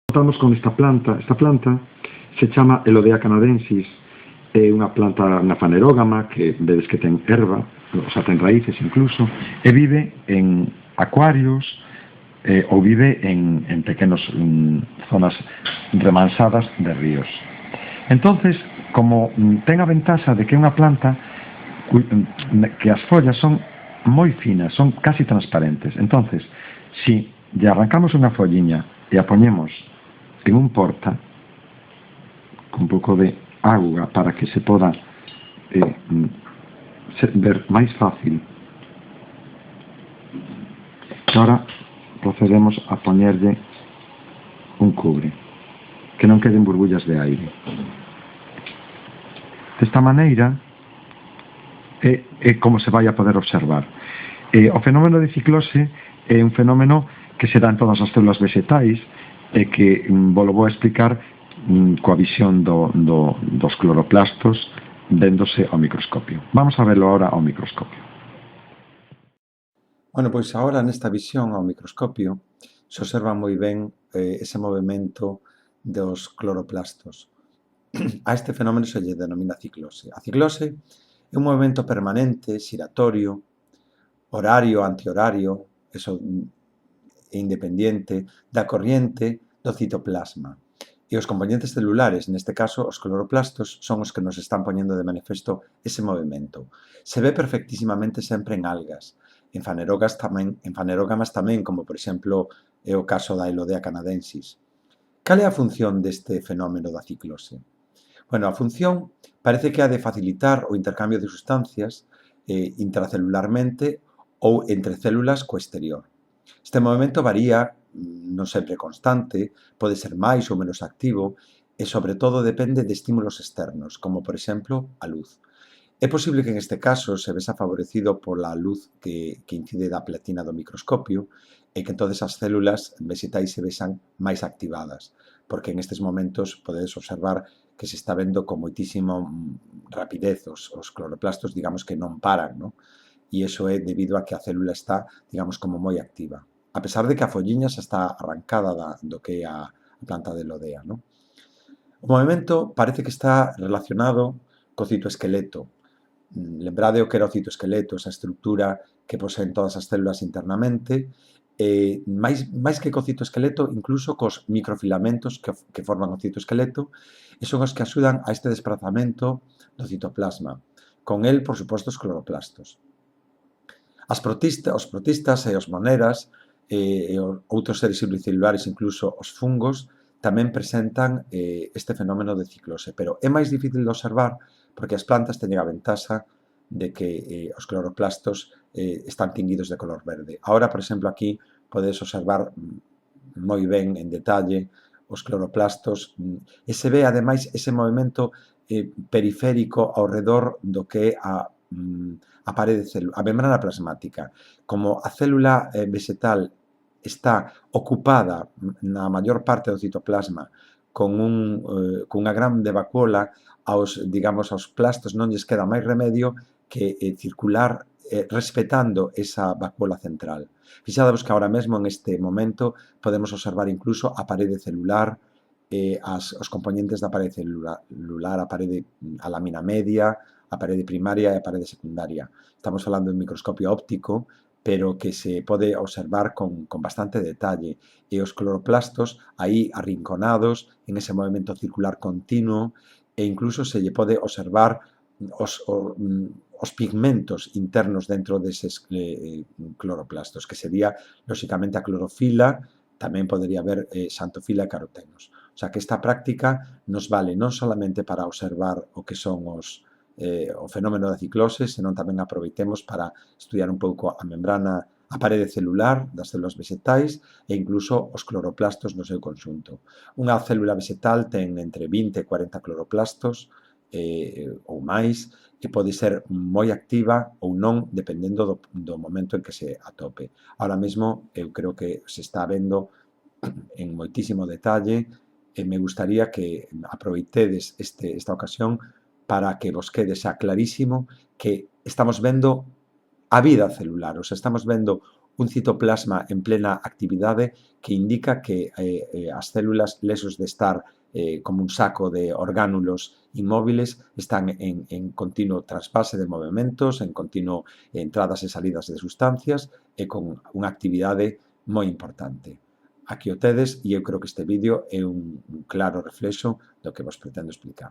Contamos con esta planta se chama Elodea canadensis, é unha planta na fanerógama que vedes que ten erva, o sea, ten raíces incluso, e vive en acuarios ou vive en pequenos zonas remansadas de ríos. Entonces, como ten a ventaxa de que é unha planta que as follas son moi finas, son casi transparentes. Entonces, si lle arrancamos unha folliña e a poñemos en un porta con un pouco de auga para que se poda ver máis fácil. Agora procedemos a poñerlle un cubre que non queden burbullas de aire. Desta maneira é como se vai a poder observar. O fenómeno de ciclose é un fenómeno que se dá en todas as células vegetais e que vos vou explicar coa visión dos cloroplastos véndose ao microscopio. Vamos a verlo ahora ao microscopio. Bueno, pois agora nesta visión ao microscopio se observa moi ben ese movimento dos cloroplastos. A este fenómeno se lle denomina ciclose. A ciclose é un movimento permanente, xiratorio, horario, antihorario, eso é independiente da corriente do citoplasma. E os componentes celulares, neste caso os cloroplastos, son os que nos están poñendo de manifesto ese movimento. Se ve perfectísimamente sempre en algas, en fanerógamas tamén, como por exemplo é o caso da Elodea canadensis. Cal é a función deste fenómeno da ciclose? Bueno, a función parece que é a de facilitar o intercambio de sustancias intracelularmente ou entre células co exterior. Este movimento varía, non sempre constante, pode ser máis ou menos activo e, sobre todo, depende de estímulos externos, como, por exemplo, a luz. É posible que, en este caso, se vesa favorecido pola luz que incide da platina do microscopio e que entonces as células vegetais se vexan máis activadas, porque en estes momentos podedes observar que se está vendo con moitísima rapidez os cloroplastos, digamos que non paran, non? E iso é debido a que a célula está, digamos, como moi activa. A pesar de que a folliña xa está arrancada do que é a planta de Elodea, non? O movimento parece que está relacionado co citoesqueleto. Lembrade o que era o citoesqueleto, esa estrutura que poseen todas as células internamente, máis que co citoesqueleto, incluso cos microfilamentos que forman o citoesqueleto, e son os que axudan a este desplazamento do citoplasma. Con el, por suposto, os cloroplastos. Os protistas e os moneras e outros seres unicelulares, incluso os fungos, tamén presentan este fenómeno de ciclose, pero é máis difícil de observar porque as plantas teñen a ventaxa de que os cloroplastos están tinguidos de color verde. Ahora, por exemplo, aquí podedes observar moi ben en detalle os cloroplastos e se ve, ademais, ese movimento periférico ao redor do que é a parede celular, a membrana plasmática. Como a célula vegetal está ocupada na maior parte do citoplasma con unha grande vacuola, aos plastos non lles queda máis remedio que circular respetando esa vacuola central. Fixadevos que agora mesmo, en este momento, podemos observar incluso a parede celular, os componentes da parede celular, a lámina media, a parede primaria e a parede secundaria. Estamos falando de un microscopio óptico, pero que se pode observar con bastante detalle. E os cloroplastos aí arrinconados en ese movimento circular continuo e incluso se lle pode observar os pigmentos internos dentro deses cloroplastos, que sería, lóxicamente, a clorofila, tamén podería haber xantofila e carotenos. O sea, que esta práctica nos vale non solamente para observar o que son o fenómeno da ciclose, senón tamén aproveitemos para estudiar un pouco a membrana, a parede celular das células vegetais e incluso os cloroplastos no seu conxunto. Unha célula vegetal ten entre 20 e 40 cloroplastos ou máis, que pode ser moi activa ou non, dependendo do momento en que se atope. Ahora mesmo, eu creo que se está vendo en moitísimo detalle e me gustaría que aproveitedes esta ocasión para que vos quede xa clarísimo que estamos vendo a vida celular, o sea, estamos vendo un citoplasma en plena actividade que indica que as células, lesos de estar como un saco de orgánulos inmóviles, están en continuo traspase de movimentos, en continuo entradas e salidas de sustancias e con unha actividade moi importante. Aquí o tedes e eu creo que este vídeo é un claro reflexo do que vos pretendo explicar.